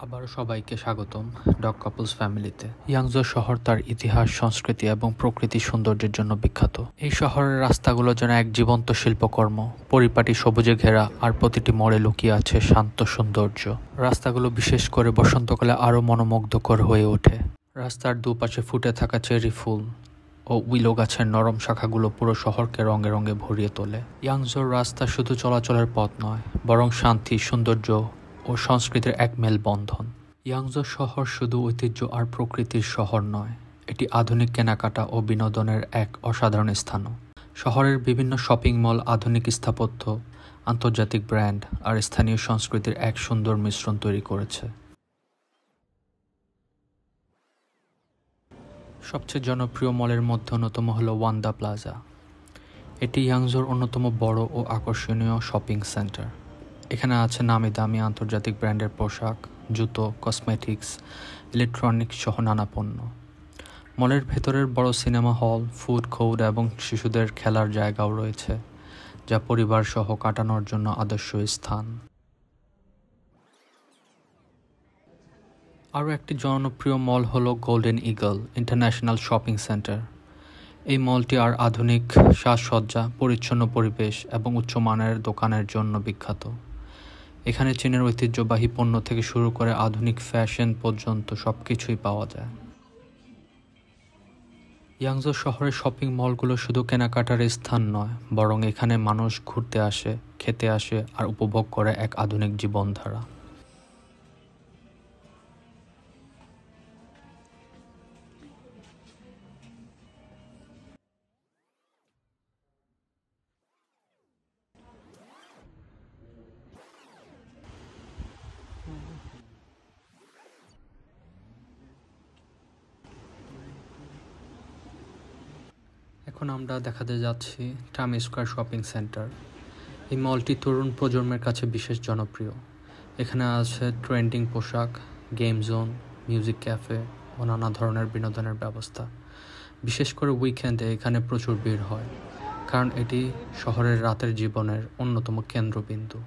আবারও সবাইকে স্বাগতম ডগ কাপলস ফ্যামিলিতে। ইয়াংজো শহর তার ইতিহাস, সংস্কৃতি এবং প্রকৃতির সৌন্দর্যের জন্য বিখ্যাত। এই শহরের রাস্তাগুলো যেন এক জীবন্ত শিল্পকর্ম, পরিপাটি সবুজে ঘেরা, আর প্রতিটি মোড়ে লুকিয়ে আছে শান্ত সৌন্দর্য। রাস্তাগুলো বিশেষ করে বসন্তকালে আরও মনোমুগ্ধকর হয়ে ওঠে। রাস্তার দুপাশে ফুটে থাকা চেরি ফুল ও উইলো গাছের নরম শাখাগুলো পুরো শহরকে রঙে রঙে ভরিয়ে তোলে। ইয়াংজোর রাস্তা শুধু চলাচলের পথ নয়, বরং শান্তি, সৌন্দর্য ও সংস্কৃতির এক মেলবন্ধন। ইয়াংজো শহর শুধু ঐতিহ্য আর প্রকৃতির শহর নয়, এটি আধুনিক কেনাকাটা ও বিনোদনের এক অসাধারণ স্থানও। শহরের বিভিন্ন শপিং মল, আধুনিক স্থাপত্য, আন্তর্জাতিক ব্র্যান্ড আর স্থানীয় সংস্কৃতির এক সুন্দর মিশ্রণ তৈরি করেছে। সবচেয়ে জনপ্রিয় মলের মধ্যে অন্যতম হল ওয়ান্দা প্লাজা। এটি ইয়াংজোর অন্যতম বড় ও আকর্ষণীয় শপিং সেন্টার। এখানে আছে নামি দামি আন্তর্জাতিক ব্র্যান্ডের পোশাক, জুতো, কসমেটিক্স, ইলেকট্রনিক্স সহ নানা পণ্য। মলের ভেতরের বড় সিনেমা হল, ফুড কোর্ট এবং শিশুদের খেলার জায়গাও রয়েছে, যা পরিবার সহ কাটানোর জন্য আদর্শ স্থান। আরও একটি জনপ্রিয় মল হল golden eagle international shopping centre. এই মলটি আর আধুনিক সাজসজ্জা, পরিচ্ছন্ন পরিবেশ এবং উচ্চমানের দোকানের জন্য বিখ্যাত। এখানে চীনের ঐতিহ্যবাহী পণ্য থেকে শুরু করে আধুনিক ফ্যাশন পর্যন্ত সবকিছুই পাওয়া যায়। ইয়াংজো শহরের শপিং মলগুলো শুধু কেনাকাটার স্থান নয়, বরং এখানে মানুষ ঘুরতে আসে, খেতে আসে আর উপভোগ করে এক আধুনিক জীবনধারা। এখন আমরা দেখাতে যাচ্ছি টাইমস স্কয়ার শপিং সেন্টার। এই মলটি তরুণ প্রজন্মের কাছে বিশেষ জনপ্রিয়। এখানে আছে ট্রেন্ডিং পোশাক, গেম জোন, মিউজিক ক্যাফে ও নানা ধরনের বিনোদনের ব্যবস্থা। বিশেষ করে উইকেন্ডে এখানে প্রচুর ভিড় হয়, কারণ এটি শহরের রাতের জীবনের অন্যতম কেন্দ্রবিন্দু।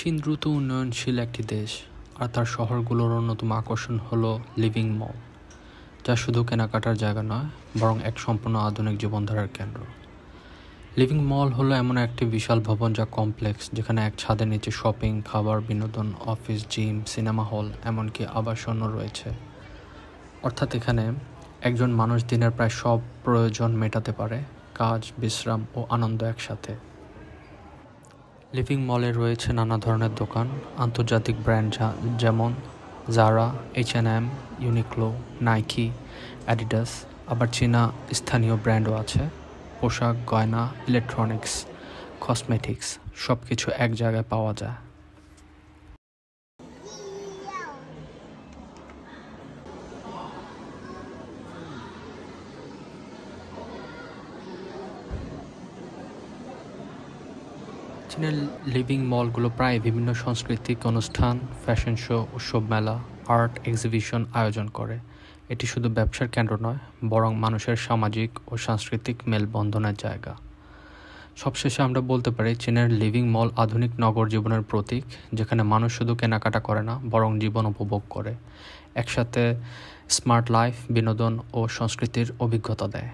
চীন দ্রুত উন্নয়নশীল একটি দেশ, আর তার শহরগুলোর অন্যতম আকর্ষণ হলো লিভিং মল, যা শুধু কেনাকাটার জায়গা নয়, বরং এক সম্পূর্ণ আধুনিক জীবনধারার কেন্দ্র। লিভিং মল হলো এমন একটি বিশাল ভবন যা কমপ্লেক্স, যেখানে এক ছাদের নিচে শপিং, খাবার, বিনোদন, অফিস, জিম, সিনেমা হল, এমনকি আবাসনও রয়েছে। অর্থাৎ এখানে একজন মানুষ দিনের প্রায় সব প্রয়োজন মেটাতে পারে, কাজ, বিশ্রাম ও আনন্দ একসাথে। লিভিং মলে রয়েছে নানা ধরনের দোকান, আন্তর্জাতিক ব্র্যান্ড যেমন জারা, H&M, ইউনিক্লো, নাইকি, অ্যাডিডাস, আবার চীনা স্থানীয় ব্র্যান্ডও আছে। পোশাক, গয়না, ইলেকট্রনিক্স, কসমেটিক্স সব কিছু এক জায়গায় পাওয়া যায়। চীনের লিভিং মলগুলো প্রায় বিভিন্ন সাংস্কৃতিক অনুষ্ঠান, ফ্যাশন শো, উৎসব মেলা, আর্ট এক্সিবিশন আয়োজন করে। এটি শুধু ব্যবসার কেন্দ্র নয়, বরং মানুষের সামাজিক ও সাংস্কৃতিক মেলবন্ধনের জায়গা। সবশেষে আমরা বলতে পারি, চীনের লিভিং মল আধুনিক নগর জীবনের প্রতীক, যেখানে মানুষ শুধু কেনাকাটা করে না, বরং জীবন উপভোগ করে, একসাথে স্মার্ট লাইফ, বিনোদন ও সংস্কৃতির অভিজ্ঞতা দেয়।